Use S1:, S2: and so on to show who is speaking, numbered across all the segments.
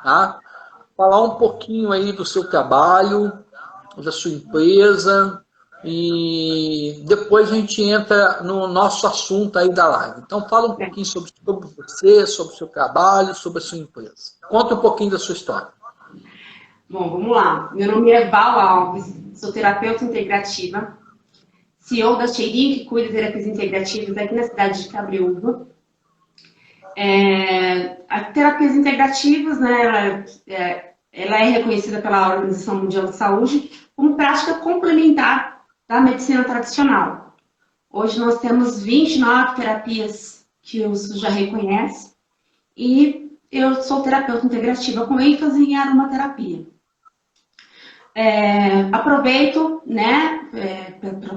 S1: tá? Falar um pouquinho aí do seu trabalho, da sua empresa, e depois a gente entra no nosso assunto aí da live. Então fala um pouquinho sobre você, sobre o seu trabalho, sobre a sua empresa. Conta um pouquinho da sua história.
S2: Bom, vamos lá. Meu nome é Val Alves, sou terapeuta integrativa, CEO da Cheirinho, que cuida de terapias integrativas aqui na cidade de Cabreúva. As terapias integrativas, né, ela é reconhecida pela Organização Mundial de Saúde como prática complementar da medicina tradicional. Hoje nós temos 29 terapias que o SUS já reconhece e eu sou terapeuta integrativa com ênfase em aromaterapia. Aproveito, né,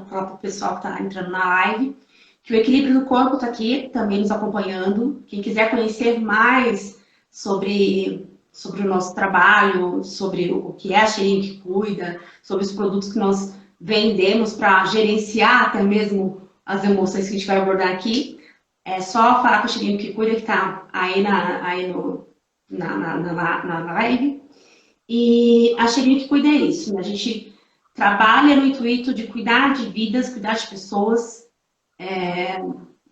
S2: para o pessoal que está entrando na live, que o Equilíbrio do Corpo está aqui também nos acompanhando. Quem quiser conhecer mais sobre o nosso trabalho, sobre o que é a Cheirinho que cuida, sobre os produtos que nós vendemos para gerenciar até mesmo as emoções que a gente vai abordar aqui, é só falar com a Cheirinho que cuida, que está aí na live. E a Cheirinho que cuida é isso, né? A gente trabalha no intuito de cuidar de vidas, cuidar de pessoas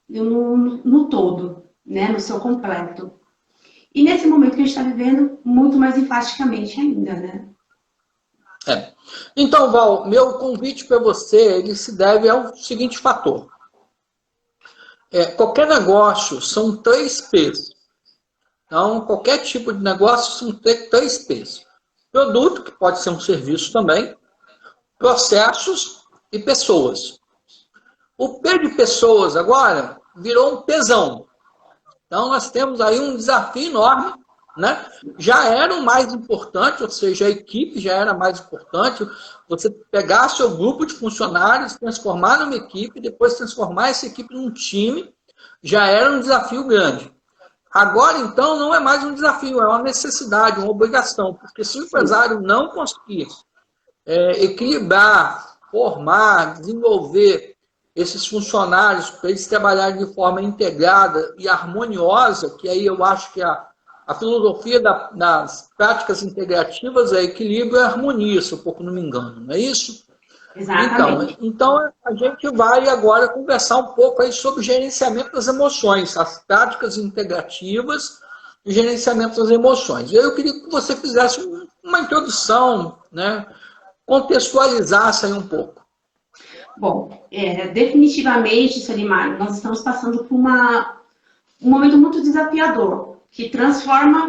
S2: no todo, né? No seu completo. E nesse momento que a gente está vivendo, muito mais enfaticamente ainda, né?
S1: Então, Val, meu convite para você, ele se deve ao seguinte fator. Qualquer negócio são 3 P's. Então, qualquer tipo de negócio são 3 P's. Produto, que pode ser um serviço também, processos e pessoas. O P de pessoas agora virou um Pzão. Então, nós temos aí um desafio enorme, né? Já era o mais importante, ou seja, a equipe já era mais importante. Você pegar seu grupo de funcionários, transformar numa equipe, depois transformar essa equipe num time, já era um desafio grande. Agora, então, não é mais um desafio, é uma necessidade, uma obrigação, porque se o empresário não conseguir equilibrar, formar, desenvolver esses funcionários para eles trabalharem de forma integrada e harmoniosa, que aí eu acho que a filosofia das práticas integrativas é equilíbrio e harmonia, se eu pouco não me engano, não é isso?
S2: Exatamente.
S1: Então a gente vai agora conversar um pouco aí sobre o gerenciamento das emoções, as práticas integrativas e gerenciamento das emoções. E aí eu queria que você fizesse uma introdução, né? Contextualizasse aí um pouco.
S2: Bom, definitivamente, Solimar, nós estamos passando por um momento muito desafiador, que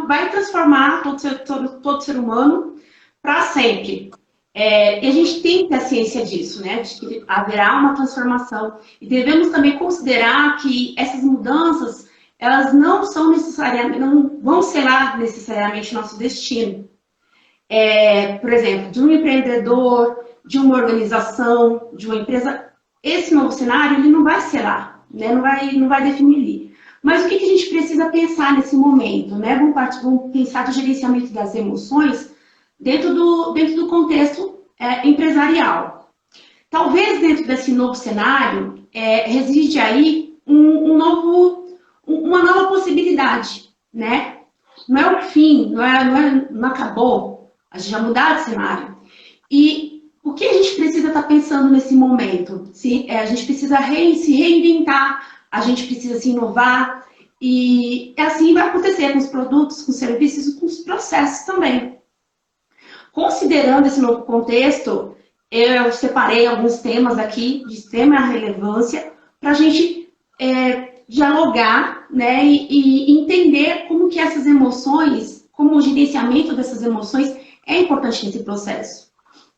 S2: vai transformar todo ser humano para sempre. E a gente tem que ter a ciência disso, né? De que haverá uma transformação. E devemos também considerar que essas mudanças, elas não vão selar necessariamente nosso destino. Por exemplo, de um empreendedor, de uma organização, de uma empresa, esse novo cenário ele não vai selar, né? Não vai definir. Mas o que a gente precisa pensar nesse momento, né? Vamos pensar do gerenciamento das emoções dentro do contexto empresarial. Talvez dentro desse novo cenário reside aí uma nova possibilidade, né? Não é o fim, não acabou. A gente já mudar de cenário. E o que a gente precisa estar pensando nesse momento? A gente precisa se reinventar, a gente precisa se inovar, e assim vai acontecer com os produtos, com os serviços e com os processos também. Considerando esse novo contexto, eu separei alguns temas aqui de extrema relevância para a gente dialogar, né, e entender como que essas emoções, como o gerenciamento dessas emoções é importante nesse processo.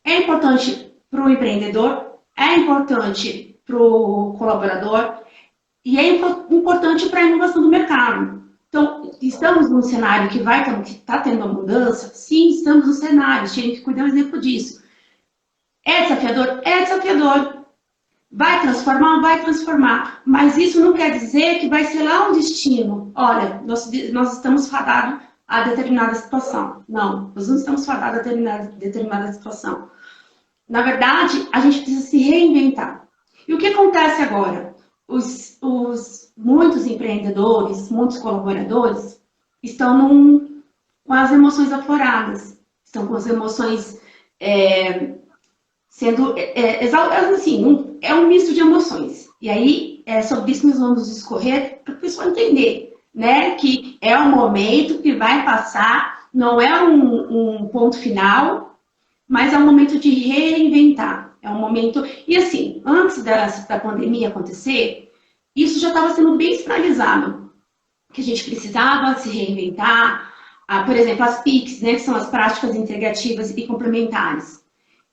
S2: É importante para o empreendedor, é importante para o colaborador e é importante para a inovação do mercado. Então, estamos num cenário que está tendo uma mudança? Sim, estamos no cenário, tem que cuidar um exemplo disso. É desafiador? É desafiador. Vai transformar? Vai transformar. Mas isso não quer dizer que vai ser lá um destino. Olha, nós estamos fadados a determinada situação. Não, nós não estamos fadados a determinada situação. Na verdade, a gente precisa se reinventar. E o que acontece agora? Muitos empreendedores, muitos colaboradores estão com com as emoções afloradas. Estão com as emoções sendo exaltadas, assim, é um misto de emoções. E aí, sobre isso nós vamos discorrer para o pessoal entender, né, que é um momento que vai passar, não é um ponto final, mas é um momento de reinventar. É um momento... E assim, antes da pandemia acontecer, isso já estava sendo bem sinalizado, que a gente precisava se reinventar. Por exemplo, as PICs, né, que são as práticas integrativas e complementares.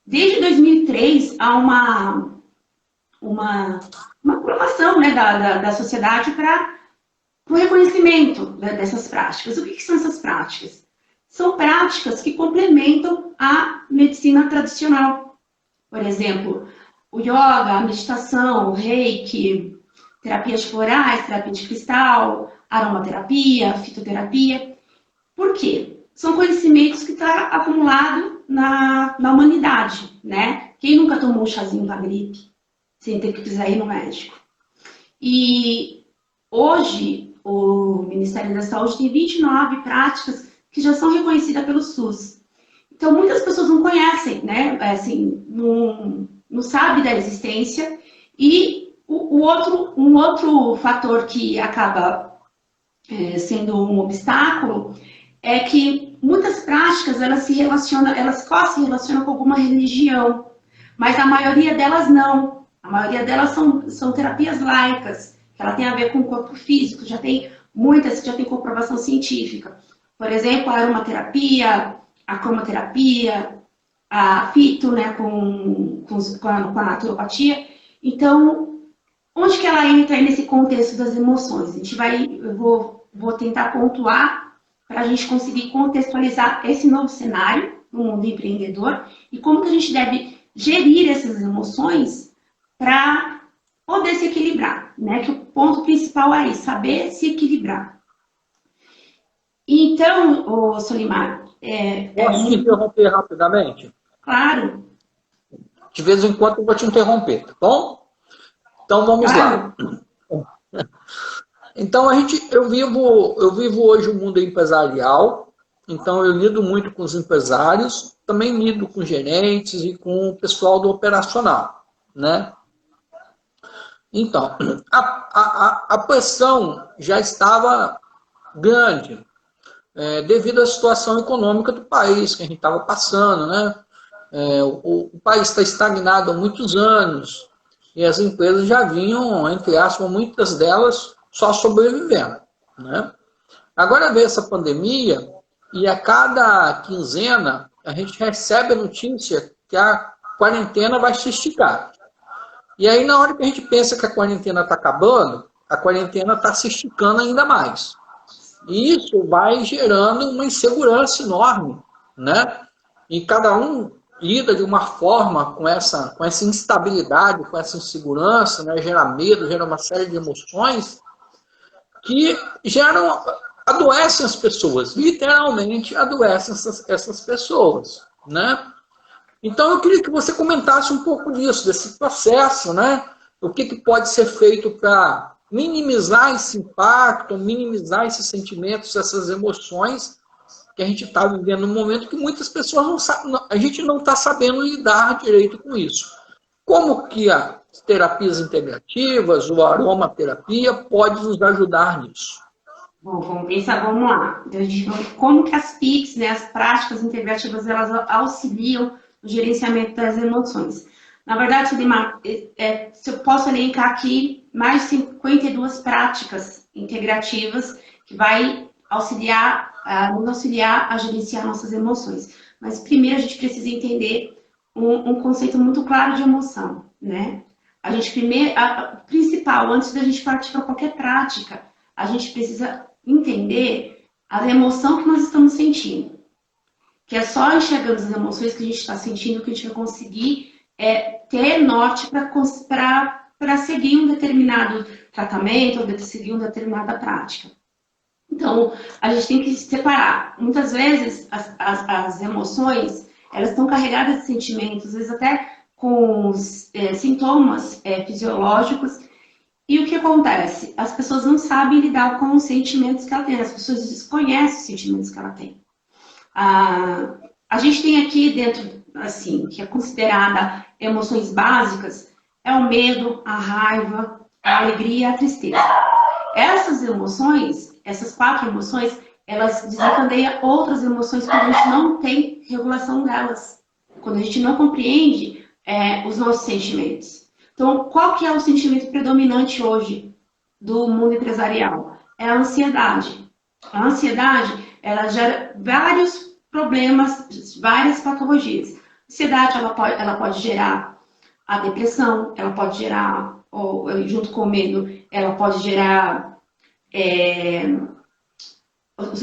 S2: Desde 2003, há uma programação, né, da sociedade para o reconhecimento, né, dessas práticas. O que são essas práticas? São práticas que complementam a medicina tradicional. Por exemplo, o yoga, a meditação, o reiki, terapias florais, terapia de cristal, aromaterapia, fitoterapia. Por quê? São conhecimentos que estão acumulados na humanidade, né? Quem nunca tomou um chazinho para gripe sem ter que precisar ir no médico? E hoje o Ministério da Saúde tem 29 práticas que já são reconhecidas pelo SUS. Então muitas pessoas não conhecem, né? Assim, não sabem da existência. E um outro fator que acaba sendo um obstáculo é que muitas práticas elas só se relacionam com alguma religião, mas a maioria delas não. A maioria delas são terapias laicas, que ela tem a ver com o corpo físico, muitas que já tem comprovação científica. Por exemplo, a aromaterapia, a cromoterapia, a fito, né, com a naturopatia. Então, onde que ela entra aí nesse contexto das emoções? Eu vou tentar pontuar para a gente conseguir contextualizar esse novo cenário no mundo empreendedor e como que a gente deve gerir essas emoções para poder se equilibrar, né? Que o ponto principal é saber se equilibrar. Então, Solimar...
S1: Posso te interromper rapidamente?
S2: Claro.
S1: De vez em quando eu vou te interromper, tá bom? Então vamos lá. Então eu vivo hoje o mundo empresarial, então eu lido muito com os empresários, também lido com gerentes e com o pessoal do operacional, né? Então, a pressão já estava grande, devido à situação econômica do país que a gente estava passando, né? O país está estagnado há muitos anos e as empresas já vinham, entre aspas, muitas delas só sobrevivendo, né? Agora veio essa pandemia e a cada quinzena a gente recebe a notícia que a quarentena vai se esticar. E aí na hora que a gente pensa que a quarentena está acabando, a quarentena está se esticando ainda mais. E isso vai gerando uma insegurança enorme, né? E cada um lida de uma forma com essa instabilidade, com essa insegurança, né? Gera medo, gera uma série de emoções que adoecem as pessoas, literalmente adoecem essas pessoas, né? Então eu queria que você comentasse um pouco disso, desse processo, né? O que pode ser feito para minimizar esse impacto, minimizar esses sentimentos, essas emoções que a gente está vivendo num momento que muitas pessoas não sabem, a gente não está sabendo lidar direito com isso. Como que as terapias integrativas, ou a aromaterapia pode nos ajudar nisso?
S2: Bom, vamos lá. Como que as PICs, né, as práticas integrativas, elas auxiliam no gerenciamento das emoções? Na verdade, Solimar, eu posso elencar aqui mais de 52 práticas integrativas que vai nos auxiliar a gerenciar nossas emoções. Mas primeiro a gente precisa entender um conceito muito claro de emoção, né? Principal, antes da gente partir para qualquer prática, a gente precisa entender a emoção que nós estamos sentindo. Que é só enxergando as emoções que a gente está sentindo que a gente vai conseguir ter norte para seguir um determinado tratamento ou seguir uma determinada prática. Então, a gente tem que separar. Muitas vezes, as emoções, elas estão carregadas de sentimentos, às vezes até com sintomas fisiológicos. E o que acontece? As pessoas não sabem lidar com os sentimentos que ela tem. As pessoas desconhecem os sentimentos que ela tem. A gente tem aqui dentro, assim, que é considerada emoções básicas, é o medo, a raiva, a alegria e a tristeza. Essas emoções, essas 4 emoções, elas desencadeiam outras emoções quando a gente não tem regulação delas. Quando a gente não compreende os nossos sentimentos. Então, qual que é o sentimento predominante hoje do mundo empresarial? É a ansiedade. A ansiedade, ela gera vários problemas, várias patologias. A ansiedade, ela pode gerar a depressão, ela pode gerar, junto com o medo, ela pode gerar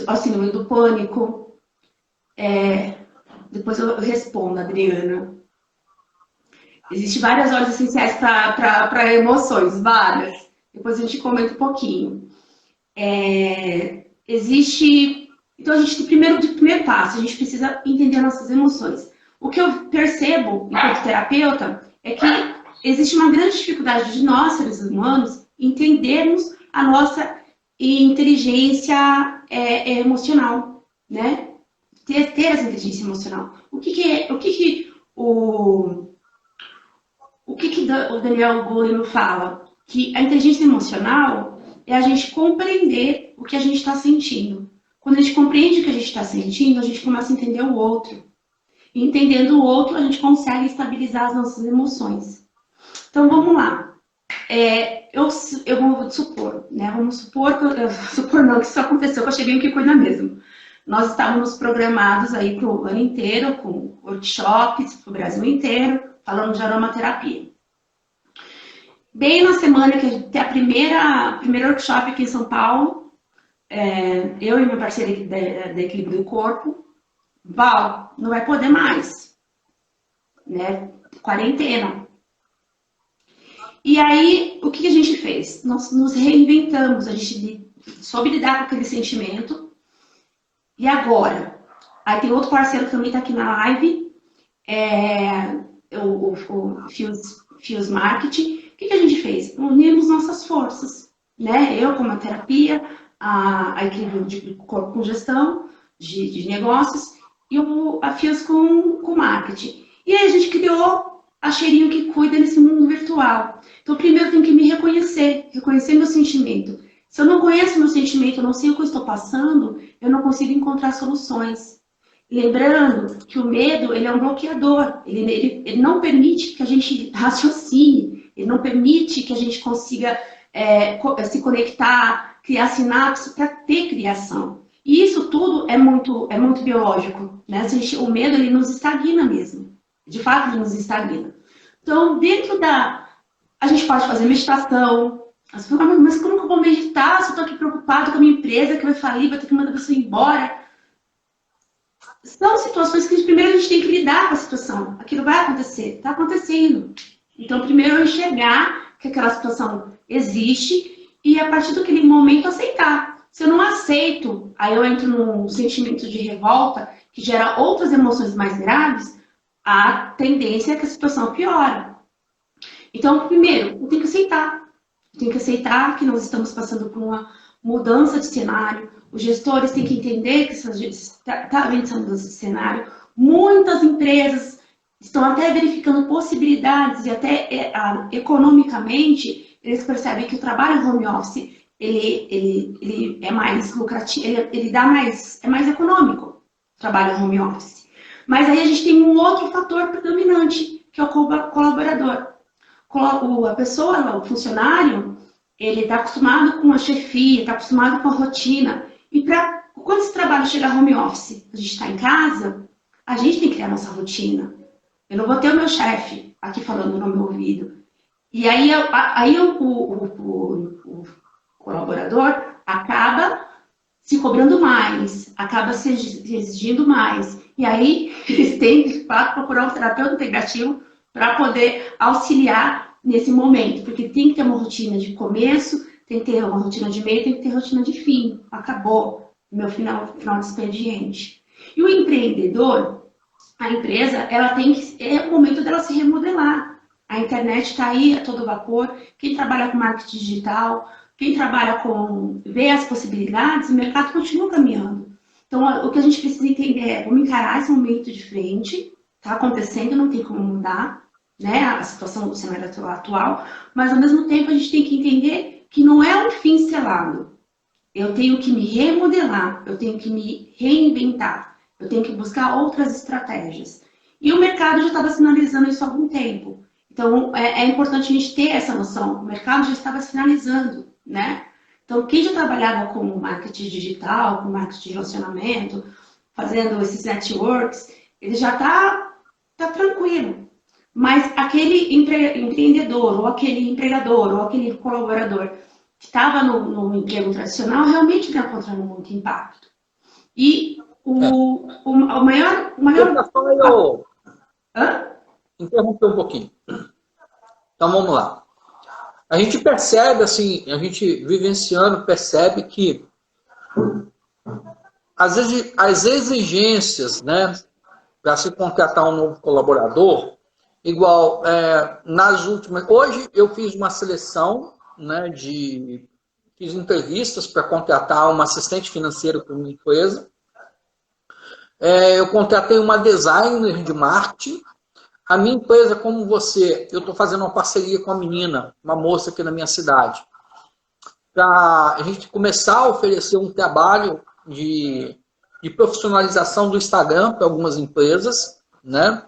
S2: a síndrome do pânico. Depois eu respondo, Adriana. Existem várias horas essenciais para emoções, várias. Depois a gente comenta um pouquinho. Então, a gente tem de primeiro passo, a gente precisa entender nossas emoções. O que eu percebo, enquanto terapeuta, é que existe uma grande dificuldade de nós, seres humanos, entendermos a nossa inteligência emocional, né? Ter essa inteligência emocional. O que o Daniel Goleman fala? Que a inteligência emocional é a gente compreender o que a gente está sentindo. Quando a gente compreende o que a gente está sentindo, a gente começa a entender o outro. E entendendo o outro, a gente consegue estabilizar as nossas emoções. Então, vamos lá. Eu vou supor, né? Vamos supor que isso aconteceu, que eu cheguei aqui cuidar mesmo. Nós estávamos programados aí para o ano inteiro, com workshops para o Brasil inteiro, falando de aromaterapia. Bem na semana que tem a primeira workshop aqui em São Paulo, eu e minha parceira da Equilíbrio do Corpo, Val, não vai poder mais, né? Quarentena. E aí, o que a gente fez? Nós nos reinventamos, a gente soube lidar com aquele sentimento. E agora? Aí tem outro parceiro que também está aqui na live, o Fios Marketing. O que a gente fez? Unimos nossas forças, né? Eu com a terapia, a Equilíbrio de Corpo com gestão de negócios e a Fios com marketing. E aí a gente criou a Cheirinho que cuida nesse mundo virtual. Então, primeiro eu tenho que me reconhecer meu sentimento. Se eu não conheço meu sentimento, eu não sei o que eu estou passando, eu não consigo encontrar soluções. Lembrando que o medo, ele é um bloqueador. Ele não permite que a gente raciocine. Ele não permite que a gente consiga se conectar, criar sinapses para ter criação. E isso tudo é muito biológico, né? O medo, ele nos estagna mesmo. De fato, ele nos estagna. Então, a gente pode fazer meditação. As pessoas falam, mas como que eu vou meditar se eu estou aqui preocupado com a minha empresa que vai falir, vai ter que mandar a pessoa embora? São situações que primeiro a gente tem que lidar com a situação. Aquilo vai acontecer, está acontecendo. Então, primeiro eu enxergar que aquela situação existe e a partir daquele momento aceitar. Se eu não aceito, aí eu entro num sentimento de revolta que gera outras emoções mais graves, a tendência é que a situação piora. Então, primeiro, eu tenho que aceitar. Eu tenho que aceitar que nós estamos passando por uma mudança de cenário. Os gestores têm que entender que está havendo essa mudança de cenário. Muitas empresas estão até verificando possibilidades e até economicamente eles percebem que o trabalho home office ele é mais lucrativo, é mais econômico o trabalho home office. Mas aí a gente tem um outro fator predominante, que é o colaborador. A pessoa, o funcionário, ele está acostumado com a chefia, está acostumado com a rotina. E quando esse trabalho chegar home office, a gente está em casa, a gente tem que criar nossa rotina. Eu não vou ter o meu chefe aqui falando no meu ouvido. E aí o colaborador acaba se cobrando mais, acaba se exigindo mais. E aí eles têm, de fato, procurar um terapeuta integrativo para poder auxiliar nesse momento. Porque tem que ter uma rotina de começo, tem que ter uma rotina de meio, tem que ter rotina de fim. Acabou meu final de expediente. E o empreendedor, a empresa, ela tem que... É o momento dela se remodelar. A internet está aí a todo vapor. Quem trabalha com marketing digital, quem trabalha vê as possibilidades, o mercado continua caminhando. Então, o que a gente precisa entender é como encarar esse momento de frente, está acontecendo, não tem como mudar, né, a situação do cenário atual, mas ao mesmo tempo a gente tem que entender que não é um fim selado. Eu tenho que me remodelar, eu tenho que me reinventar, eu tenho que buscar outras estratégias. E o mercado já estava sinalizando isso há algum tempo. Então, é importante a gente ter essa noção. O mercado já estava sinalizando, né? Então, quem já trabalhava com marketing digital, com marketing de relacionamento, fazendo esses networks, ele já tá tranquilo. Mas aquele empreendedor, ou aquele empregador, ou aquele colaborador que estava no emprego tradicional, realmente está encontrando muito impacto. E o maior...
S1: Eu
S2: Hã?
S1: interromper um pouquinho. Então vamos lá. A gente percebe, assim, a gente vivenciando, percebe que as exigências, né, para se contratar um novo colaborador, igual nas últimas... Hoje eu fiz uma seleção, né, fiz entrevistas para contratar uma assistente financeira para uma empresa. Eu contratei uma designer de marketing. A minha empresa, como você, eu estou fazendo uma parceria com a menina, uma moça aqui na minha cidade, para a gente começar a oferecer um trabalho de profissionalização do Instagram para algumas empresas, né?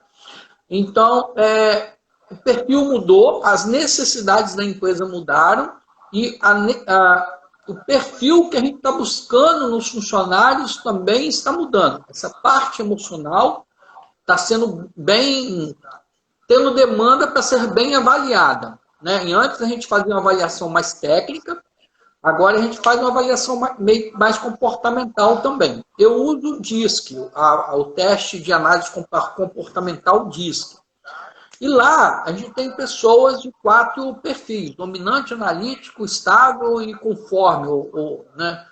S1: Então, o perfil mudou, as necessidades da empresa mudaram e o perfil que a gente está buscando nos funcionários também está mudando. Essa parte emocional está sendo tendo demanda para ser bem avaliada, né? E antes a gente fazia uma avaliação mais técnica, agora a gente faz uma avaliação mais comportamental também. Eu uso o DISC, o teste de análise comportamental DISC. E lá a gente tem pessoas de 4 perfis: dominante, analítico, estável e conforme, né?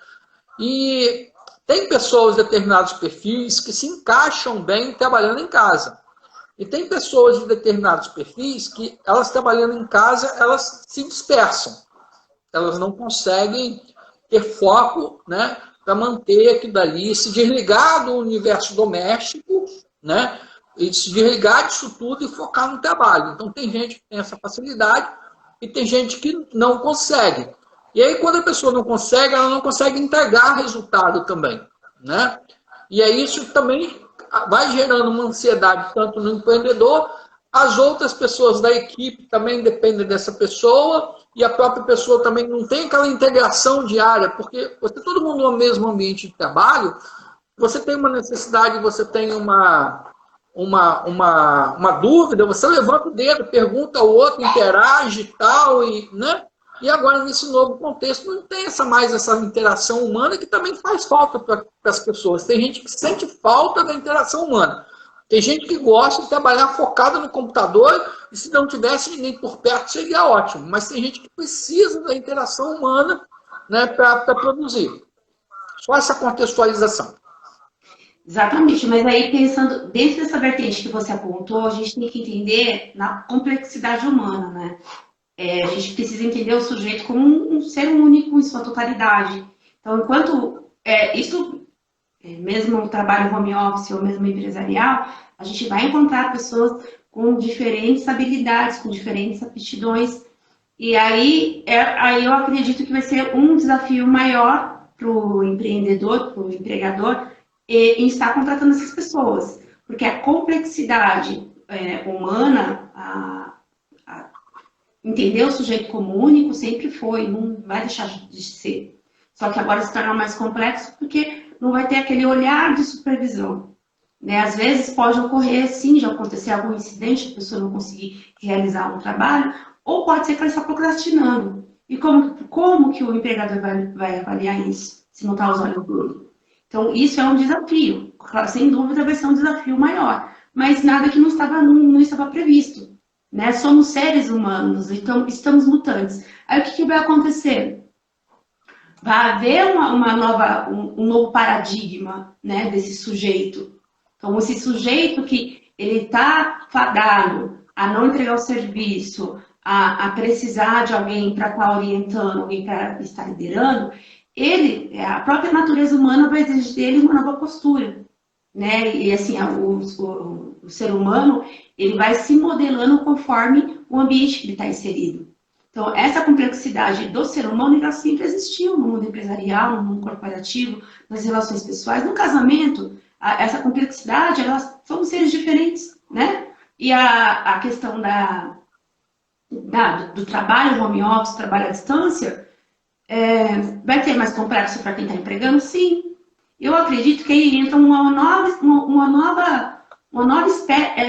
S1: E tem pessoas de determinados perfis que se encaixam bem trabalhando em casa. E tem pessoas de determinados perfis que, elas trabalhando em casa, elas se dispersam. Elas não conseguem ter foco, né, para manter aquilo dali, se desligar do universo doméstico, né, e se desligar disso tudo e focar no trabalho. Então, tem gente que tem essa facilidade e tem gente que não consegue. E aí, quando a pessoa não consegue, ela não consegue entregar resultado também, né? E aí isso também vai gerando uma ansiedade tanto no empreendedor, as outras pessoas da equipe também dependem dessa pessoa, e a própria pessoa também não tem aquela integração diária, porque você, todo mundo no mesmo ambiente de trabalho, você tem uma necessidade, você tem uma dúvida, você levanta o dedo, pergunta ao outro, interage e tal, né? E agora, nesse novo contexto, não tem mais essa interação humana que também faz falta para as pessoas. Tem gente que sente falta da interação humana. Tem gente que gosta de trabalhar focada no computador e se não tivesse ninguém por perto seria ótimo. Mas tem gente que precisa da interação humana, né, para produzir. Só essa contextualização.
S2: Exatamente, mas aí pensando dentro dessa vertente que você apontou, a gente tem que entender na complexidade humana, né? A gente precisa entender o sujeito como um ser único em sua totalidade. Então, enquanto mesmo o trabalho home office ou mesmo empresarial, a gente vai encontrar pessoas com diferentes habilidades, com diferentes aptidões. E aí eu acredito que vai ser um desafio maior para o empreendedor, para o empregador, em estar contratando essas pessoas. Porque a complexidade humana, entender o sujeito como único sempre foi, não vai deixar de ser. Só que agora se torna mais complexo porque não vai ter aquele olhar de supervisão. Né? Às vezes pode ocorrer, sim, já acontecer algum incidente, a pessoa não conseguir realizar um trabalho, ou pode ser que ela está procrastinando. E como que o empregador vai avaliar isso, se não está aos olhos dele? Então, isso é um desafio. Sem dúvida vai ser um desafio maior. Mas nada que não estava previsto. Né? Somos seres humanos, então estamos mutantes. Aí o que vai acontecer? Vai haver um novo paradigma, né, desse sujeito. Então, esse sujeito que ele está fadado a não entregar o serviço, a precisar de alguém para estar orientando, alguém para estar liderando, a própria natureza humana vai exigir dele uma nova postura, né? E assim, o ser humano, ele vai se modelando conforme o ambiente que ele está inserido. Então, essa complexidade do ser humano já sempre existiu no mundo empresarial, no mundo corporativo, nas relações pessoais, no casamento. Essa complexidade, elas são seres diferentes, né? E a questão do trabalho home office, trabalho à distância, vai ter mais complexo para quem está empregando? Sim. Eu acredito que aí entra uma nova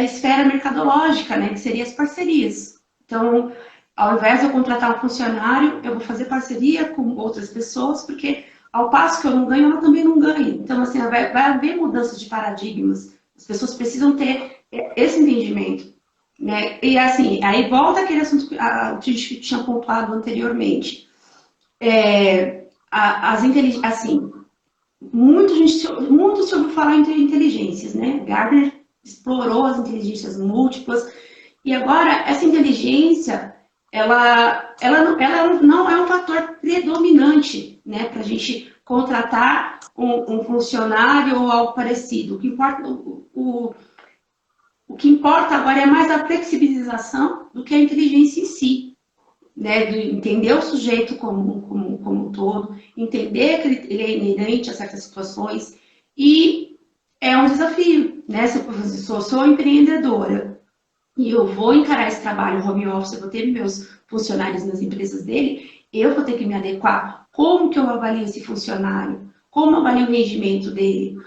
S2: esfera mercadológica, né? Que seria as parcerias. Então, ao invés de eu contratar um funcionário, eu vou fazer parceria com outras pessoas, porque ao passo que eu não ganho, ela também não ganha. Então, assim, vai haver mudanças de paradigmas. As pessoas precisam ter esse entendimento, né? E assim, aí volta aquele assunto que a gente tinha pontuado anteriormente. Assim, muito se ouviu falar em inteligências, né? Gardner explorou as inteligências múltiplas, e agora essa inteligência, ela não é um fator predominante, né, para a gente contratar um funcionário ou algo parecido. O que importa agora é mais a flexibilização do que a inteligência em si, né, de entender o sujeito como um todo, entender que ele é inerente a certas situações, e é um desafio, né? Se eu sou empreendedora e eu vou encarar esse trabalho home office, eu vou ter meus funcionários nas empresas dele, eu vou ter que me adequar. Como que eu avalio esse funcionário? Como eu avalio o rendimento dele?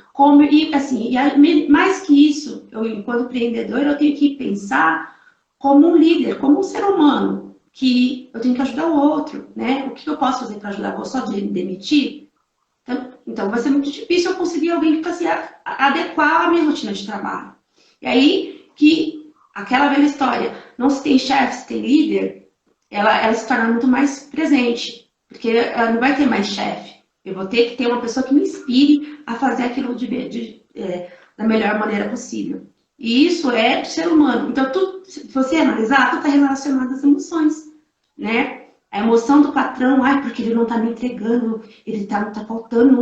S2: Mais que isso, enquanto empreendedora, eu tenho que pensar como um líder, como um ser humano, que eu tenho que ajudar o outro, né? O que eu posso fazer para ajudar? Vou só demitir? Então vai ser muito difícil eu conseguir alguém que se adequar à minha rotina de trabalho. E aí que aquela velha história, não se tem chefe, se tem líder, ela se torna muito mais presente, porque ela não vai ter mais chefe. Eu vou ter que ter uma pessoa que me inspire a fazer aquilo da melhor maneira possível. E isso é do ser humano. Então, se você analisar, tudo está relacionado às emoções, né? A emoção do patrão, porque ele não está me entregando, ele não está faltando,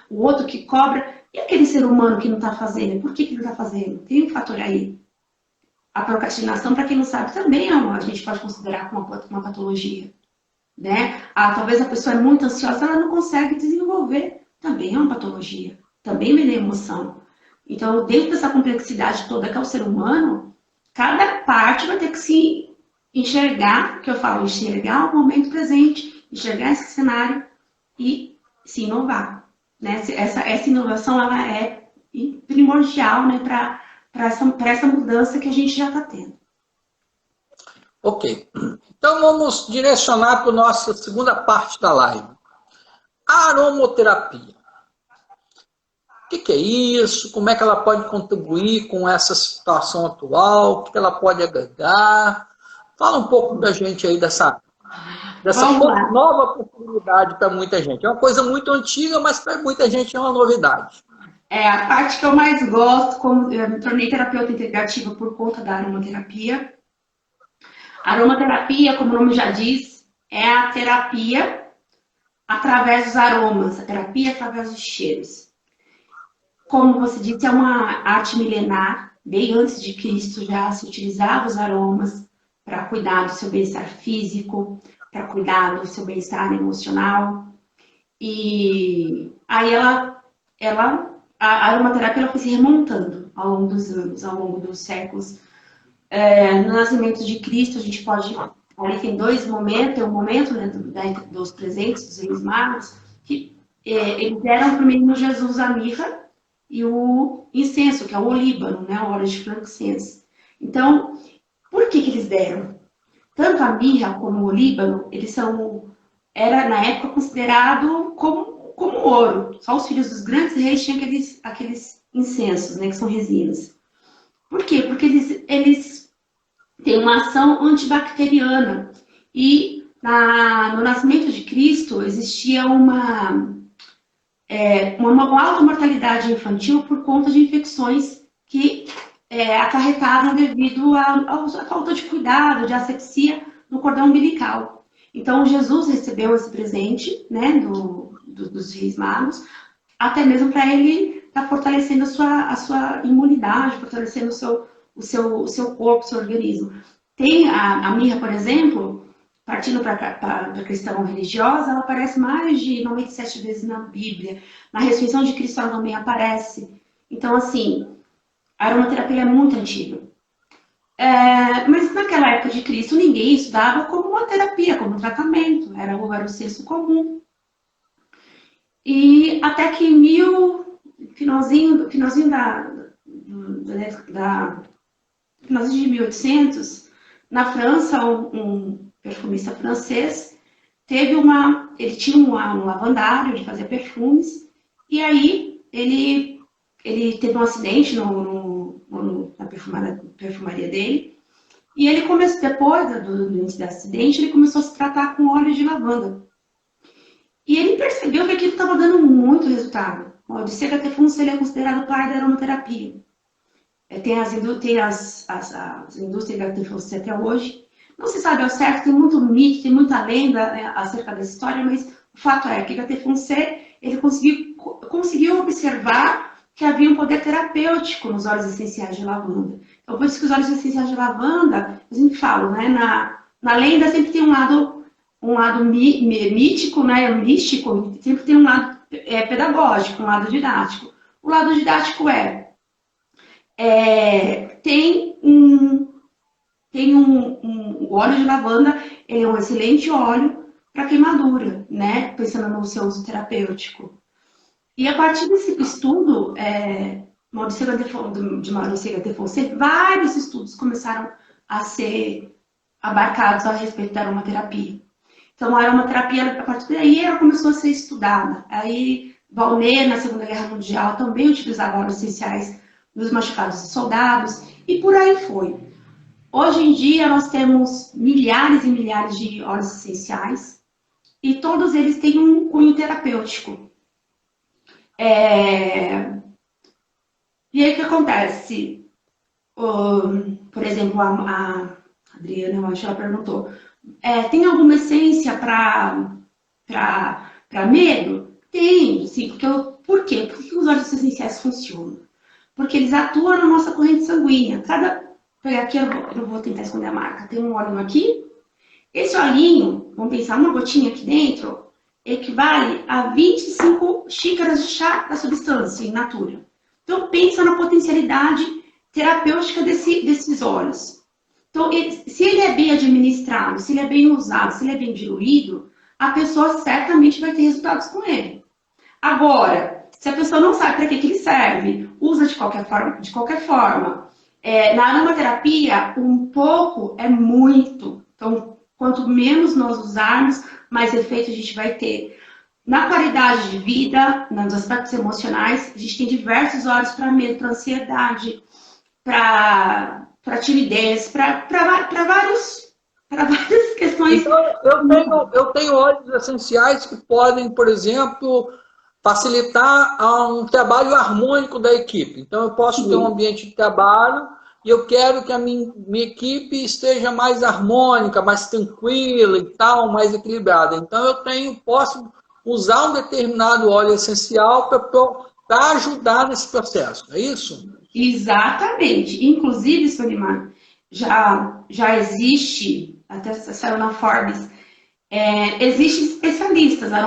S2: o outro que cobra. E aquele ser humano que não está fazendo? Por que ele não está fazendo? Tem um fator aí. A procrastinação, para quem não sabe, também a gente pode considerar como uma patologia, né? Talvez a pessoa é muito ansiosa, ela não consegue desenvolver. Também é uma patologia. Também vem da emoção. Então, dentro dessa complexidade toda que é o ser humano, cada parte vai ter que se enxergar, que eu falo, enxergar o momento presente, enxergar esse cenário e se inovar, né? Essa inovação, ela é primordial, né, para essa mudança que a gente já está tendo.
S1: Ok. Então, vamos direcionar para a nossa segunda parte da live. A aromoterapia. O que é isso? Como é que ela pode contribuir com essa situação atual? O que ela pode agregar? Fala um pouco da gente aí dessa nova possibilidade para muita gente. É uma coisa muito antiga, mas para muita gente é uma novidade.
S2: A parte que eu mais gosto, eu me tornei terapeuta integrativa por conta da aromaterapia. A aromaterapia, como o nome já diz, é a terapia através dos aromas, a terapia através dos cheiros. Como você disse, é uma arte milenar. Bem antes de Cristo já se utilizava os aromas para cuidar do seu bem-estar físico, para cuidar do seu bem-estar emocional. E aí a aromaterapia ela foi se remontando ao longo dos anos, ao longo dos séculos. No nascimento de Cristo, a gente pode... Ali tem dois momentos, tem um momento, né, dos presentes, dos reis magos, que eles deram para o menino Jesus a mirra e o incenso, que é o olíbano, né, o óleo de frankincense. Então, por que eles deram? Tanto a mirra como o olíbano, era na época considerado como ouro. Só os filhos dos grandes reis tinham aqueles incensos, né, que são resinas. Por quê? Porque eles têm uma ação antibacteriana. E no nascimento de Cristo existia uma alta mortalidade infantil por conta de infecções que acarretaram devido à falta de cuidado, de asepsia no cordão umbilical. Então, Jesus recebeu esse presente, né, dos Reis Magos, até mesmo para ele estar fortalecendo a sua imunidade, fortalecendo o seu corpo, o seu organismo. Tem a mirra, por exemplo, partindo para a questão religiosa, ela aparece mais de 97 vezes na Bíblia. Na ressurreição de Cristo ela também aparece. Então, assim, a aromaterapia é muito antiga. Mas naquela época de Cristo, ninguém estudava como uma terapia, como um tratamento. Era o senso comum. E até que finalzinho finalzinho de 1800, na França, um perfumista francês ele tinha um lavandário de fazer perfumes, e aí ele teve um acidente na perfumaria dele, e ele começou, depois do acidente, ele começou a se tratar com óleo de lavanda. E ele percebeu que aquilo estava dando muito resultado. O óleo de Segatefuns é considerado o pai da aromaterapia. Tem as indústrias Gatefuns até hoje. Não se sabe ao certo, tem muito mito, tem muita lenda acerca dessa história, mas o fato é que Gatefuns ele conseguiu observar que havia um poder terapêutico nos óleos essenciais de lavanda. Então, por isso que os óleos essenciais de lavanda, a gente fala, né, na lenda sempre tem um lado mítico, né, místico, sempre tem um lado pedagógico, um lado didático. O lado didático tem um óleo de lavanda, ele é um excelente óleo para queimadura, né, pensando no seu uso terapêutico. E a partir desse estudo, de Maurício Gatefuns, vários estudos começaram a ser abarcados a respeito da aromaterapia. Então, a aromaterapia, a partir daí, ela começou a ser estudada. Aí, Valnet, na Segunda Guerra Mundial, também utilizava óleos essenciais nos machucados de soldados, e por aí foi. Hoje em dia, nós temos milhares e milhares de óleos essenciais, e todos eles têm um cunho terapêutico. E aí, o que acontece? Por exemplo, a Adriana, eu acho que ela perguntou, tem alguma essência para medo? Tem, sim. Por quê? Por que os óleos essenciais funcionam? Porque eles atuam na nossa corrente sanguínea. Aqui eu vou tentar esconder a marca. Tem um olhinho aqui. Esse olhinho, vamos pensar, uma gotinha aqui dentro, equivale a 25 xícaras de chá da substância in natura. Então, pensa na potencialidade terapêutica desses óleos. Então, se ele é bem administrado, se ele é bem usado, se ele é bem diluído, a pessoa certamente vai ter resultados com ele. Agora, se a pessoa não sabe para que ele serve, usa de qualquer forma, na aromaterapia, um pouco é muito. Então, quanto menos nós usarmos, mais efeito a gente vai ter. Na qualidade de vida, nos aspectos emocionais, a gente tem diversos óleos para medo, para ansiedade, para timidez, para várias questões.
S1: Então, eu tenho óleos essenciais que podem, por exemplo, facilitar um trabalho harmônico da equipe. Então, eu posso ter um ambiente de trabalho e eu quero que a minha equipe esteja mais harmônica, mais tranquila e tal, mais equilibrada. Então, posso usar um determinado óleo essencial para ajudar nesse processo, é isso?
S2: Exatamente. Inclusive, Solimar, já existe, até saiu na Forbes, existem especialistas da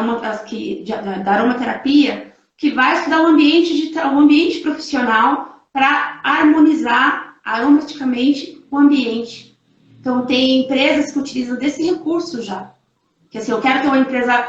S2: aromaterapia que vai estudar o ambiente profissional para harmonizar aromaticamente o ambiente. Então, tem empresas que utilizam desse recurso já. Que assim, eu quero ter uma empresa,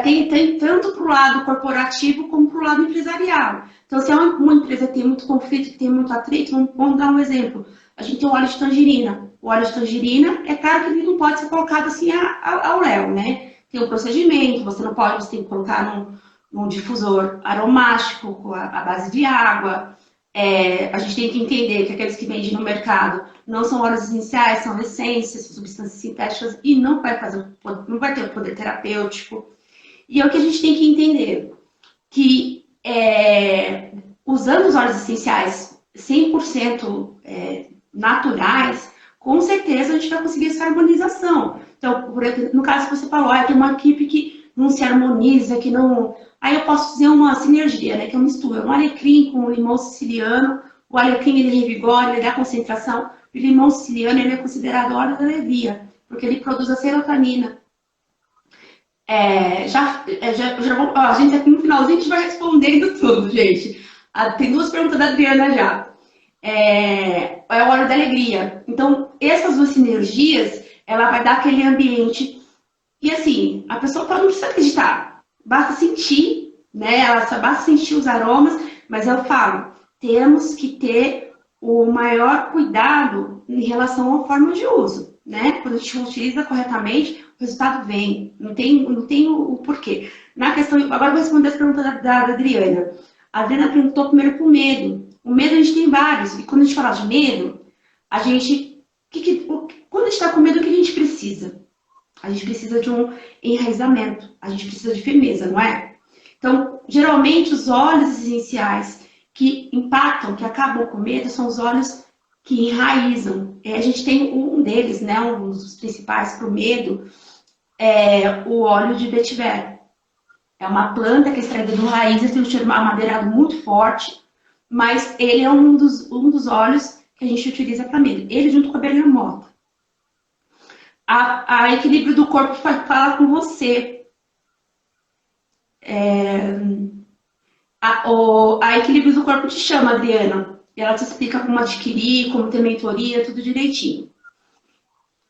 S2: tem tanto para o lado corporativo como para o lado empresarial. Então, se é uma empresa que tem muito conflito, que tem muito atrito, vamos dar um exemplo. A gente tem o óleo de tangerina. O óleo de tangerina, é claro que ele não pode ser colocado assim ao léu, né? Tem um procedimento, você tem que colocar num difusor aromático, à base de água. A gente tem que entender que aqueles que vendem no mercado não são óleos essenciais, são essências, substâncias sintéticas e não vai ter o poder terapêutico. E é o que a gente tem que entender, que usando os óleos essenciais 100% naturais, com certeza a gente vai conseguir essa harmonização. Então, no caso que você falou, tem uma equipe que não se harmoniza, que não... Aí eu posso dizer uma sinergia, né? Que é uma mistura. Um alecrim com o limão siciliano. O alecrim, ele revigora, ele dá concentração. O limão siciliano, ele é considerado óleo da levia, porque ele produz a serotonina. A gente aqui no finalzinho a gente vai respondendo tudo, gente. Tem duas perguntas da Adriana já. É o óleo da alegria. Então, essas duas sinergias, ela vai dar aquele ambiente. E assim, a pessoa não precisa acreditar, basta sentir, né? Ela só basta sentir os aromas, mas eu falo, temos que ter o maior cuidado em relação à forma de uso, né? Quando a gente utiliza corretamente, o resultado vem, não tem o porquê. Na questão, agora eu vou responder as perguntas da Adriana. A Adriana perguntou primeiro por medo. O medo a gente tem vários, e quando a gente fala de medo, a gente, quando a gente está com medo, o que a gente precisa? A gente precisa de um enraizamento, a gente precisa de firmeza, não é? Então, geralmente, os óleos essenciais que impactam, que acabam com medo, são os óleos que enraizam. A gente tem um deles, né, um dos principais para o medo, é o óleo de vetiver. É uma planta que é extraída do raiz, tem um cheiro amadeirado muito forte, mas ele é um dos óleos que a gente utiliza para medo. Ele junto com a bergamota. A equilíbrio do corpo fala com você. A equilíbrio do corpo te chama, Adriana. E ela te explica como adquirir, como ter mentoria, tudo direitinho.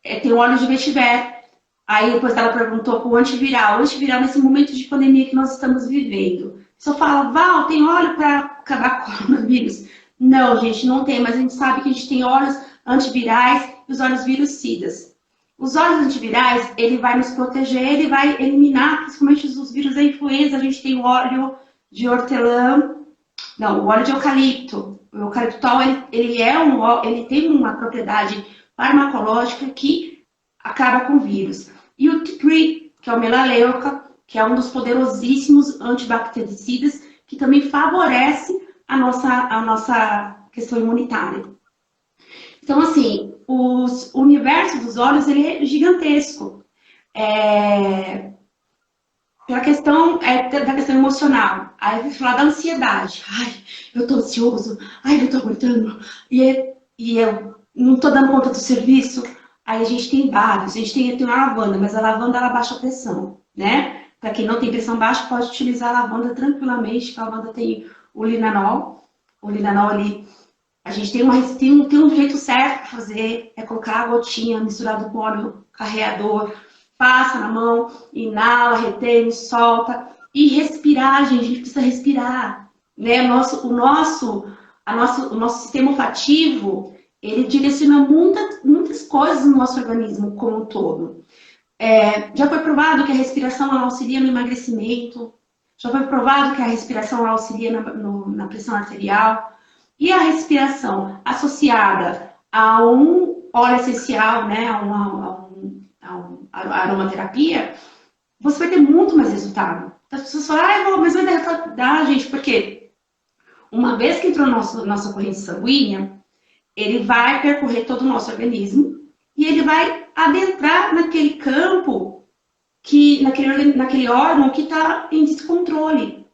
S2: Tem o óleo de vetiver. Aí depois ela perguntou com o antiviral. O antiviral nesse momento de pandemia que nós estamos vivendo. Só fala, Val, tem óleo para acabar com o coronavírus? Não, gente, não tem. Mas a gente sabe que a gente tem óleos antivirais e os óleos virucidas. Os óleos antivirais, ele vai nos proteger, ele vai eliminar principalmente os vírus da influenza. A gente tem o óleo de hortelã, não, o óleo de eucalipto. O eucaliptol, ele tem uma propriedade farmacológica que acaba com o vírus. E o tea tree, que é o melaleuca, que é um dos poderosíssimos antibactericidas, que também favorece a nossa questão imunitária. Então, assim, o universo dos óleos, ele é gigantesco. Da questão emocional. Aí vai falar da ansiedade. Ai, eu tô ansioso. Ai, eu tô aguentando. E eu não tô dando conta do serviço. Aí a gente tem vários. A gente tem a lavanda, mas a lavanda, ela baixa a pressão, né? Para quem não tem pressão baixa, pode utilizar a lavanda tranquilamente. A lavanda tem o linanol. O linanol ali, a gente tem um jeito certo para fazer. É colocar a gotinha misturado com óleo carreador. Passa na mão, inala, retém, solta. E respirar, gente. A gente precisa respirar, né? O nosso sistema olfativo, ele direciona muitas coisas no nosso organismo como um todo. Já foi provado que a respiração ela auxilia no emagrecimento. Já foi provado que a respiração ela auxilia na pressão arterial. E a respiração associada a um óleo essencial, né? A aromaterapia, você vai ter muito mais resultado. As pessoas falam, mas vai dar, gente, porque uma vez que entrou nossa corrente sanguínea, ele vai percorrer todo o nosso organismo e ele vai adentrar naquele campo, naquele órgão que está em descontrole.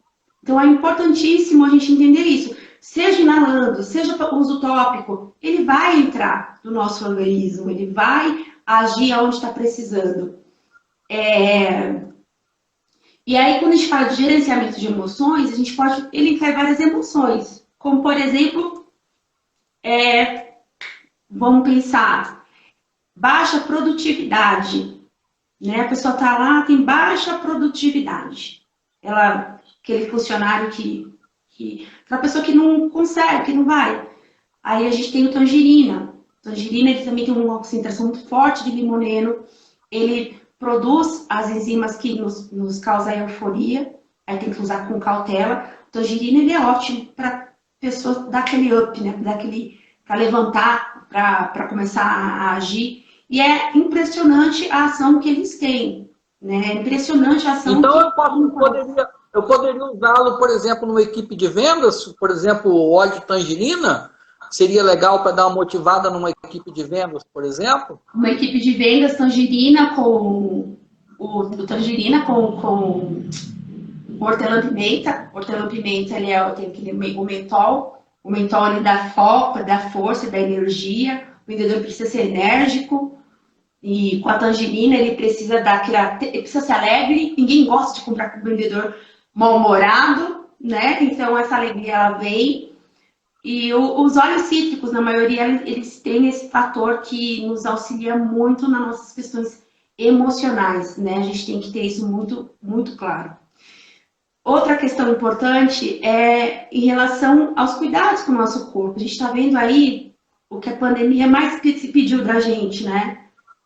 S2: Então é importantíssimo a gente entender isso. Seja inalando, seja uso tópico, ele vai entrar no nosso organismo, ele vai agir onde está precisando. E aí, quando a gente fala de gerenciamento de emoções, a gente pode elencar várias emoções. Como, por exemplo, vamos pensar, baixa produtividade. Né? A pessoa está lá, tem baixa produtividade. Aquele funcionário aquela pessoa que não consegue, que não vai. Aí a gente tem o tangerina. O tangerina, ele também tem uma concentração muito forte de limoneno. Ele produz as enzimas que nos causam euforia. Aí tem que usar com cautela. O tangerina, ele é ótimo para pessoas dar aquele up, né? Para levantar, para começar a agir. E é impressionante a ação que eles têm. Né? É impressionante a ação
S1: então, eu poderia usá-lo, por exemplo, numa equipe de vendas, por exemplo, o óleo de tangerina, seria legal para dar uma motivada numa equipe de vendas, por exemplo?
S2: Uma equipe de vendas, tangerina com o tangerina com hortelã-pimenta. Hortelã-pimenta, ele tem aquele, o mentol ele dá foco, dá força, dá energia. O vendedor precisa ser enérgico. E com a tangerina, ele precisa ele precisa ser alegre. Ninguém gosta de comprar com o vendedor mal-humorado, né? Então, essa alegria, ela vem. E os óleos cítricos, na maioria, eles têm esse fator que nos auxilia muito nas nossas questões emocionais, né? A gente tem que ter isso muito, muito claro. Outra questão importante é em relação aos cuidados com o nosso corpo. A gente está vendo aí o que a pandemia mais se pediu da gente, né?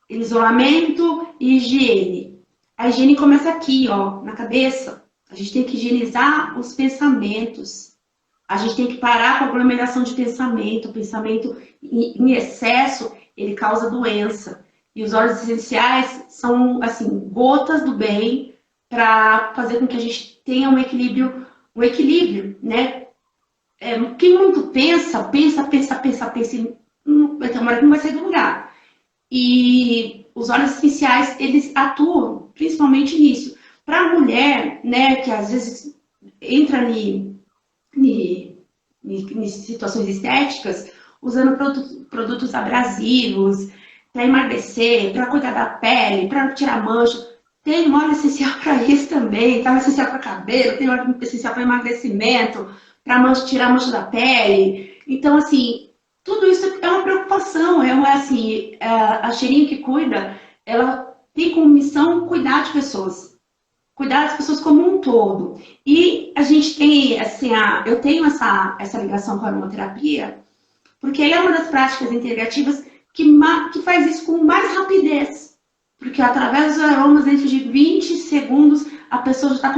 S2: Isolamento e higiene. A higiene começa aqui, ó, na cabeça. A gente tem que higienizar os pensamentos. A gente tem que parar com a aglomeração de pensamento. O pensamento em excesso, ele causa doença. E os óleos essenciais são, assim, gotas do bem para fazer com que a gente tenha um equilíbrio, né? Quem muito pensa, e vai ter uma hora que não vai sair do lugar. E os óleos essenciais, eles atuam principalmente nisso. Para a mulher, né, que às vezes entra em situações estéticas, usando produtos abrasivos, para emagrecer, para cuidar da pele, para tirar mancha. Tem óleo essencial para isso também, tem óleo essencial para cabelo, tem óleo essencial para emagrecimento, para tirar mancha da pele. Então, assim, tudo isso é uma preocupação. A cheirinho que cuida, ela tem como missão cuidar de pessoas. Cuidar das pessoas como um todo. E a gente tem, assim, eu tenho essa ligação com a aromaterapia, porque é uma das práticas integrativas que faz isso com mais rapidez. Porque através dos aromas, dentro de 20 segundos, a pessoa já está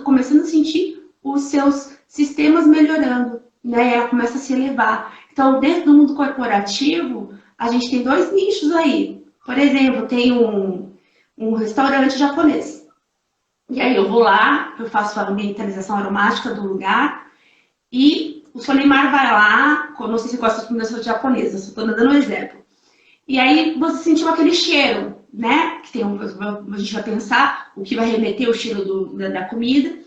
S2: começando a sentir os seus sistemas melhorando, né? Ela começa a se elevar. Então, dentro do mundo corporativo, a gente tem 2 nichos aí. Por exemplo, tem um restaurante japonês. E aí eu vou lá, eu faço a ambientalização aromática do lugar e o Solimar vai lá, não sei se você gosta de comidas japonesas, só estou dando um exemplo. E aí você sentiu aquele cheiro, né? A gente vai pensar o que vai remeter o cheiro da comida.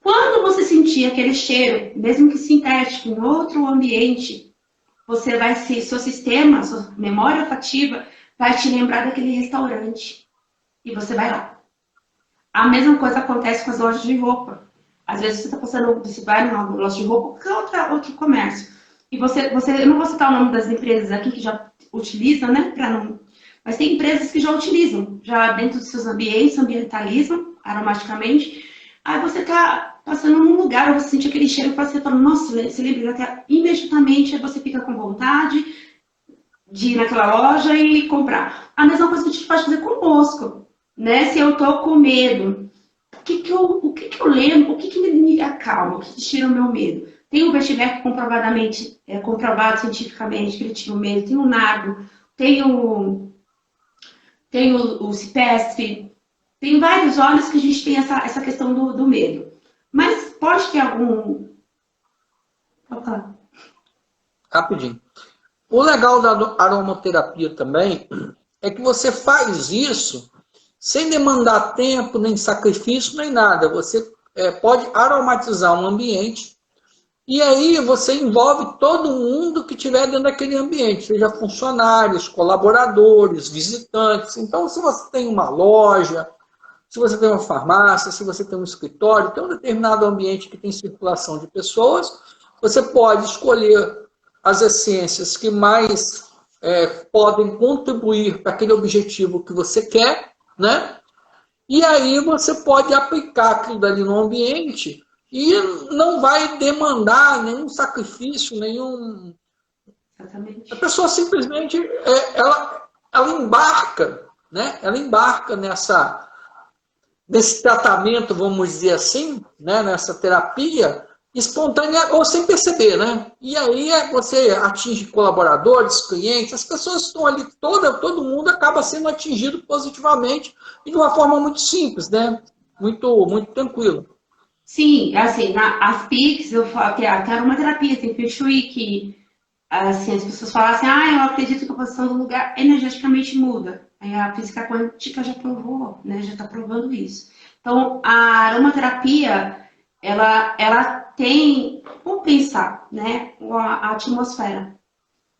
S2: Quando você sentir aquele cheiro, mesmo que sintético, em outro ambiente, seu sistema, sua memória olfativa, vai te lembrar daquele restaurante. E você vai lá. A mesma coisa acontece com as lojas de roupa. Às vezes você vai numa loja de roupa, qualquer outro comércio. E eu não vou citar o nome das empresas aqui que já utilizam, né? Mas tem empresas que já utilizam, já dentro dos seus ambientes, ambientalizam aromaticamente. Aí você está passando num lugar, você sente aquele cheiro, você fala, nossa, você lembra daquela, imediatamente você fica com vontade de ir naquela loja e comprar. A mesma coisa que a gente pode fazer conosco, né? Se eu estou com medo, o que eu lembro, o que me acalma, o que tira o meu medo? Tem o vetiver comprovadamente, comprovado cientificamente que ele tira o medo, tem o nardo, tem o cipestre, tem vários óleos que a gente tem essa questão do medo. Mas pode ter algum... Pode falar.
S1: Rapidinho. O legal da aromaterapia também é que você faz isso sem demandar tempo, nem sacrifício, nem nada. Você pode aromatizar um ambiente e aí você envolve todo mundo que estiver dentro daquele ambiente, seja funcionários, colaboradores, visitantes. Então, se você tem uma loja, se você tem uma farmácia, se você tem um escritório, tem um determinado ambiente que tem circulação de pessoas, você pode escolher as essências que mais podem contribuir para aquele objetivo que você quer, né? E aí você pode aplicar aquilo dali no ambiente e não vai demandar nenhum sacrifício, nenhum...
S2: Exatamente.
S1: A pessoa simplesmente, ela embarca, né? Ela embarca nesse tratamento, vamos dizer assim, né? Nessa terapia espontânea ou sem perceber, né? E aí você atinge colaboradores, clientes, as pessoas estão ali, todo mundo acaba sendo atingido positivamente e de uma forma muito simples, né? Muito, muito tranquila.
S2: Sim, assim, as PICs, eu falo que a aromaterapia tem Feng Shui, que assim, as pessoas falam assim, eu acredito que a posição do lugar energeticamente muda. A física quântica já provou, né? Já está provando isso. Então, a aromaterapia, ela tem, vamos pensar, né? A atmosfera.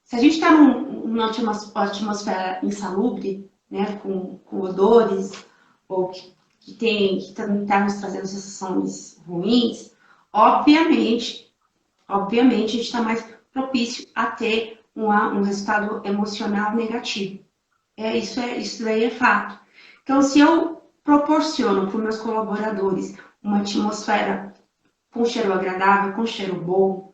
S2: Se a gente está numa atmosfera insalubre, né? Com odores, ou que está nos trazendo sensações ruins, obviamente, a gente está mais propício a ter um resultado emocional negativo. Isso daí é fato. Então, se eu proporciono para os meus colaboradores uma atmosfera com cheiro agradável, com cheiro bom,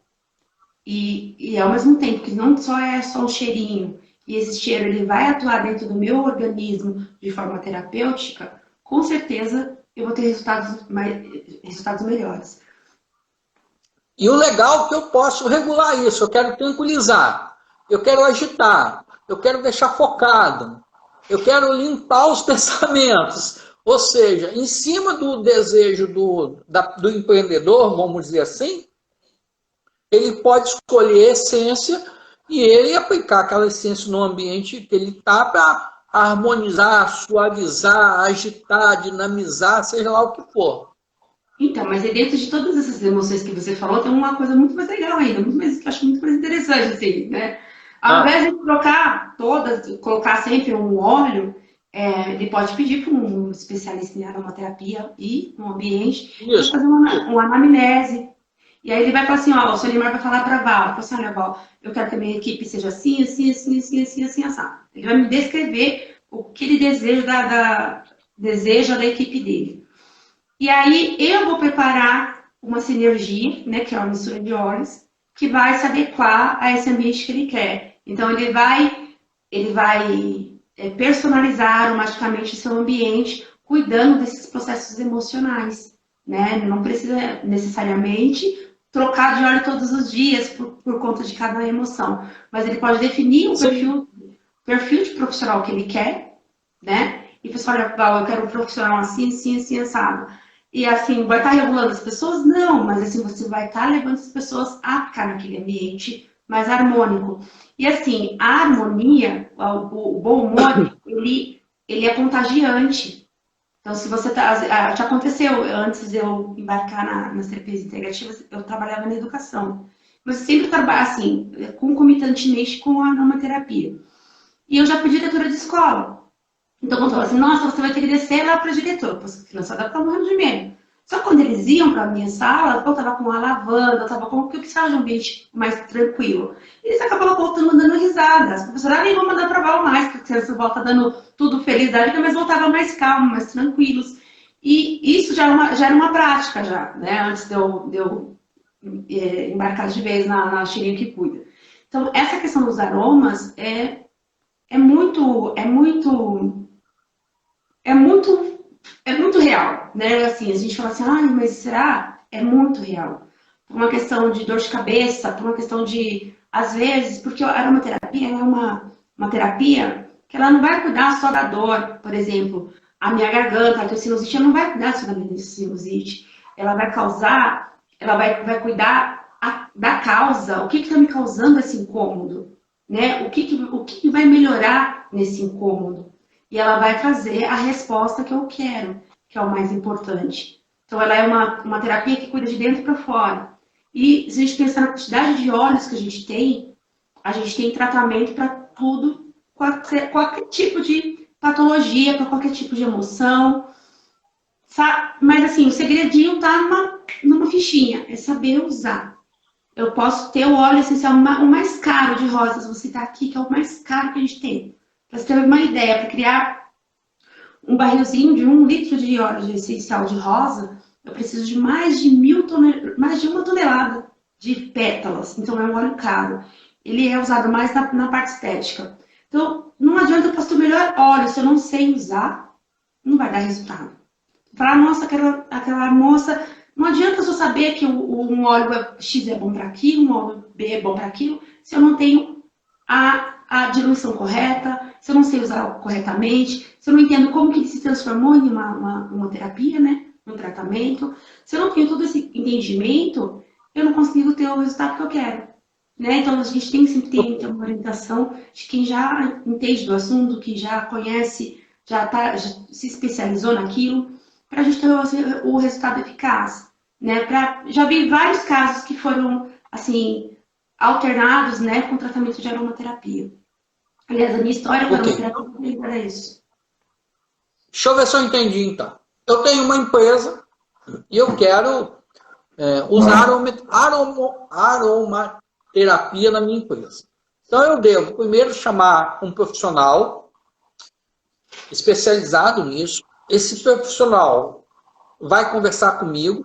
S2: e ao mesmo tempo que não só é só um cheirinho, e esse cheiro ele vai atuar dentro do meu organismo de forma terapêutica, com certeza eu vou ter resultados melhores.
S1: E o legal é que eu posso regular isso, eu quero tranquilizar, eu quero agitar, eu quero deixar focado, eu quero limpar os pensamentos. Ou seja, em cima do desejo do empreendedor, vamos dizer assim, ele pode escolher a essência e ele aplicar aquela essência no ambiente que ele está para harmonizar, suavizar, agitar, dinamizar, seja lá o que for.
S2: Então, mas dentro de todas essas emoções que você falou, tem uma coisa muito mais legal ainda, muito mais, que eu acho muito mais interessante, assim, né? Ao invés de trocar colocar sempre um óleo, ele pode pedir para um especialista em aromaterapia ir no ambiente e fazer uma anamnese. E aí ele vai falar assim, ó, o seu Neymar vai falar para a Val, assim, olha, Val, eu quero que a minha equipe seja assim, assim, assim, assim, assim, assim, assim. Ele vai me descrever o que ele deseja da equipe dele. E aí eu vou preparar uma sinergia, né, que é uma mistura de óleos, que vai se adequar a esse ambiente que ele quer. Então ele vai personalizar aromaticamente o seu ambiente, cuidando desses processos emocionais, né? Não precisa necessariamente trocar de óleo todos os dias por conta de cada emoção, mas ele pode definir um perfil de profissional que ele quer, né? E pessoal, olha, eu quero um profissional assim, assim, assim, assado. E assim, vai estar regulando as pessoas? Não, mas assim, você vai estar levando as pessoas a ficar naquele ambiente mais harmônico. E assim, a harmonia, o bom humor, ele é contagiante. Então, se você tá. Já aconteceu, antes de eu embarcar nas terapias integrativas, eu trabalhava na educação. Mas sempre trabalho assim, concomitantemente com a aromaterapia. E eu já fui diretora de escola. Então, quando eu falava assim, nossa, você vai ter que descer lá para a diretora, porque a criançada ficava morrendo de medo. Só que quando eles iam para a minha sala, eu estava com uma lavanda, eu estava com o que precisava de um ambiente mais tranquilo. Eles acabavam voltando dando risada. As professoras nem vão mandar para Val mais, porque você volta dando tudo feliz da vida, mas voltava mais calmo, mais tranquilos. E isso já era uma prática, já, né? Antes de eu embarcar de vez na cheirinha que cuida. Então, essa questão dos aromas é muito real, né? Assim, a gente fala assim, mas será? É muito real. Por uma questão de dor de cabeça, por uma questão de, às vezes, porque a aromaterapia é uma terapia que ela não vai cuidar só da dor, por exemplo, a minha garganta, a tua sinusite, ela não vai cuidar só da minha sinusite, ela vai cuidar da causa, o que está me causando esse incômodo, né? O que vai melhorar nesse incômodo? E ela vai trazer a resposta que eu quero, que é o mais importante. Então, ela é uma terapia que cuida de dentro para fora. E se a gente pensar na quantidade de óleos que a gente tem tratamento para tudo, qualquer tipo de patologia, para qualquer tipo de emoção. Mas, assim, o segredinho está numa fichinha, é saber usar. Eu posso ter o óleo essencial, o mais caro de rosas, vou citar aqui, que é o mais caro que a gente tem. Para você ter uma ideia, para criar um barrilzinho de 1 litro de óleo essencial de rosa, eu preciso de mais de 1 tonelada de pétalas. Então, é um óleo caro. Ele é usado mais na parte estética. Então, não adianta eu posso ter o melhor óleo, se eu não sei usar, não vai dar resultado. Falar, nossa, aquela moça... Não adianta eu só saber que um óleo X é bom para aquilo, um óleo B é bom para aquilo, se eu não tenho a diluição correta, se eu não sei usar corretamente, se eu não entendo como que ele se transformou em uma terapia, né? Um tratamento. Se eu não tenho todo esse entendimento, eu não consigo ter o resultado que eu quero. né? Então a gente tem que sempre ter uma orientação de quem já entende do assunto, que já conhece, já se especializou naquilo, para a gente ter o resultado eficaz, né? Já vi vários casos que foram, assim, alternados, né, com tratamento de aromaterapia. Aliás, a minha história com aromaterapia era isso.
S1: Deixa eu ver se eu entendi, então. Eu tenho uma empresa e eu quero usar aromaterapia na minha empresa. Então, eu devo primeiro chamar um profissional especializado nisso. Esse profissional vai conversar comigo,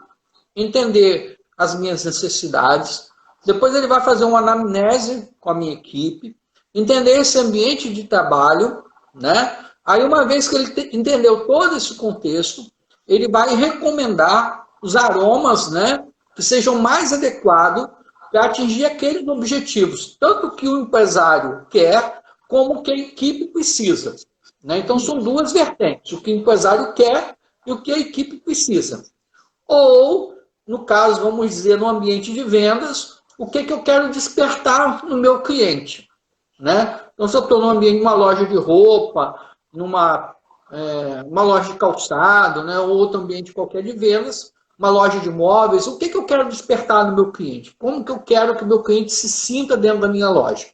S1: entender as minhas necessidades. Depois ele vai fazer uma anamnese com a minha equipe, entender esse ambiente de trabalho, né? Aí, uma vez que ele entendeu todo esse contexto, ele vai recomendar os aromas, né, que sejam mais adequados para atingir aqueles objetivos, tanto que o empresário quer, como que a equipe precisa. Né? Então, são duas vertentes, o que o empresário quer e o que a equipe precisa. Ou, no caso, vamos dizer, no ambiente de vendas, o que eu quero despertar no meu cliente. Né? Então, se eu estou no ambiente de uma loja de roupa, numa uma loja de calçado, né, ou outro ambiente qualquer de vendas, uma loja de móveis, o que eu quero despertar no meu cliente? Como que eu quero que o meu cliente se sinta dentro da minha loja?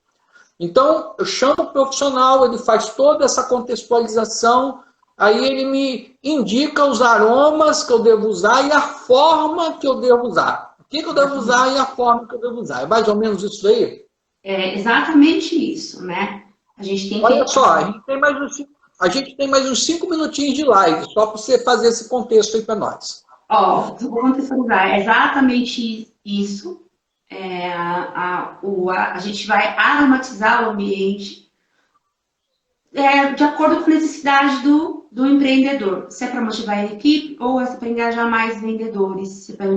S1: Então, eu chamo o profissional, ele faz toda essa contextualização, aí ele me indica os aromas que eu devo usar e a forma que eu devo usar. O que eu devo usar e a forma que eu devo usar. É mais ou menos isso aí?
S2: É exatamente isso, né? A gente tem que...
S1: Olha só, a gente tem mais uns 5 minutinhos de live, só para você fazer esse contexto aí para nós.
S2: Ó, vou contextualizar. É exatamente isso. A gente vai aromatizar o ambiente de acordo com a necessidade do empreendedor. Se é para motivar a equipe ou é para engajar mais vendedores, se é para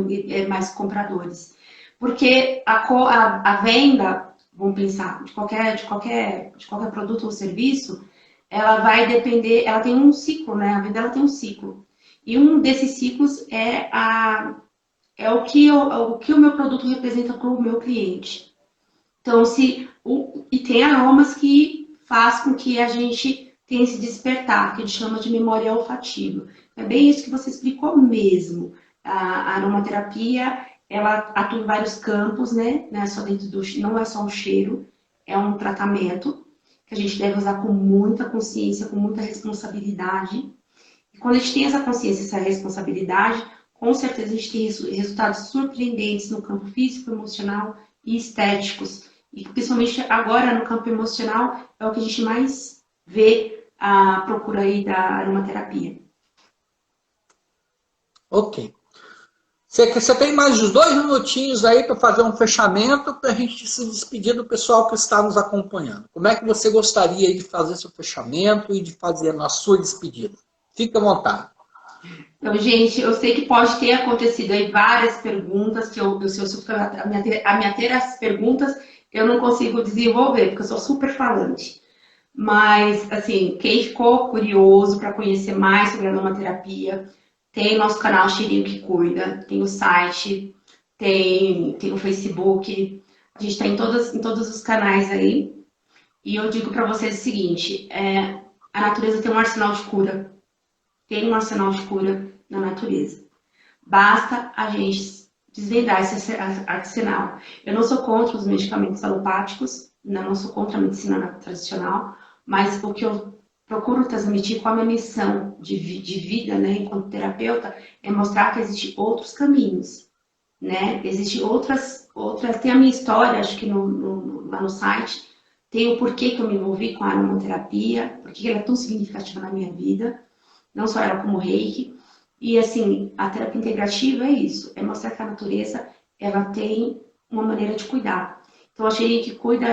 S2: mais compradores. Porque a venda, vamos pensar, de qualquer produto ou serviço, ela vai depender, ela tem um ciclo, né? A venda ela tem um ciclo. E um desses ciclos é o que o meu produto representa para o meu cliente. Então, e tem aromas que faz com que a gente tenha esse despertar, que a gente chama de memória olfativa. É bem isso que você explicou mesmo. A aromaterapia, ela atua em vários campos, né? Não é só um cheiro, é um tratamento que a gente deve usar com muita consciência, com muita responsabilidade. E quando a gente tem essa consciência, essa responsabilidade, com certeza a gente tem resultados surpreendentes no campo físico, emocional e estéticos. E principalmente agora no campo emocional é o que a gente mais vê a procura aí da aromaterapia.
S1: Ok. Você tem mais uns 2 minutinhos aí para fazer um fechamento para a gente se despedir do pessoal que está nos acompanhando. Como é que você gostaria de fazer seu fechamento e de fazer a sua despedida? Fique à vontade.
S2: Então, gente, eu sei que pode ter acontecido aí várias perguntas, que a minha ter as perguntas eu não consigo desenvolver, porque eu sou super falante. Mas, assim, quem ficou curioso para conhecer mais sobre a aromaterapia, tem nosso canal Cheirinho que Cuida, tem o site, tem o Facebook, a gente está em todos os canais aí. E eu digo para vocês o seguinte, a natureza tem um arsenal de cura. Tem um arsenal de cura na natureza. Basta a gente desvendar esse arsenal. Eu não sou contra os medicamentos alopáticos, não sou contra a medicina tradicional, mas o que eu procuro transmitir com a minha missão de vida, né, enquanto terapeuta, é mostrar que existem outros caminhos, né? Existem outras, tem a minha história, acho que lá no site, tem o porquê que eu me envolvi com a aromaterapia, porque ela é tão significativa na minha vida, não só ela como Reiki. E assim, a terapia integrativa é isso, é mostrar que a natureza, ela tem uma maneira de cuidar. Então a Cheirinho que Cuida,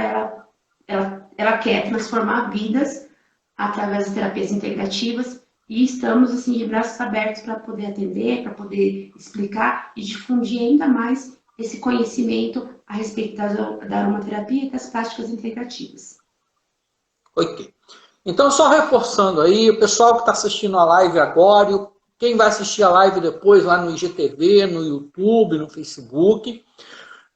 S2: ela quer transformar vidas através das terapias integrativas e estamos assim de braços abertos para poder atender, para poder explicar e difundir ainda mais esse conhecimento a respeito da aromaterapia e das práticas integrativas.
S1: Ok. Então, só reforçando aí, o pessoal que está assistindo a live agora, quem vai assistir a live depois lá no IGTV, no YouTube, no Facebook,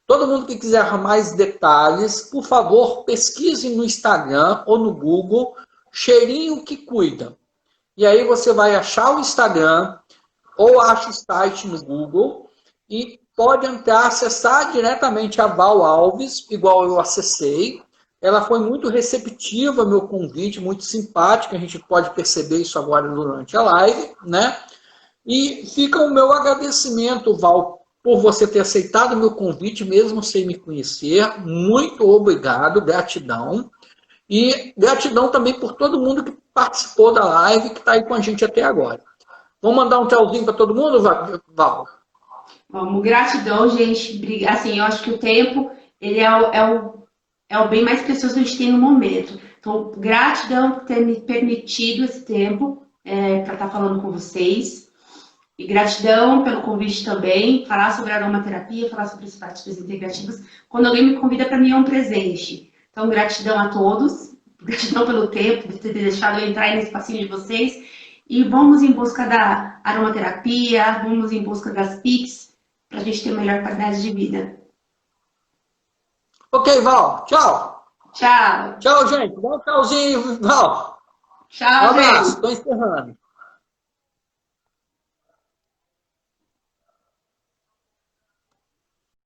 S1: Todo mundo que quiser mais detalhes, por favor, pesquise no Instagram ou no Google Cheirinho que Cuida. E aí você vai achar o Instagram ou acha o site no Google e pode entrar, acessar diretamente a Val Alves, igual eu acessei. Ela foi muito receptiva ao meu convite, muito simpática, a gente pode perceber isso agora durante a live, né? E fica o meu agradecimento, Val, por você ter aceitado o meu convite, mesmo sem me conhecer. Muito obrigado, gratidão. E gratidão também por todo mundo que participou da live, que está aí com a gente até agora. Vamos mandar um tchauzinho para todo mundo, Val?
S2: Vamos, gratidão, gente. Assim, eu acho que o tempo, ele é o bem mais precioso que a gente tem no momento. Então, gratidão por ter me permitido esse tempo para estar falando com vocês. E gratidão pelo convite também, falar sobre aromaterapia, falar sobre as práticas integrativas. Quando alguém me convida, para mim é um presente. Então, gratidão a todos, gratidão pelo tempo, de ter deixado eu entrar nesse espacinho de vocês. E vamos em busca da aromaterapia, vamos em busca das PICs, para a gente ter melhor qualidade de vida.
S1: Ok, Val. Tchau.
S2: Tchau.
S1: Tchau, gente. Dá um tchauzinho, Val.
S2: Tchau,
S1: Um abraço.
S2: gente.
S1: Estou encerrando.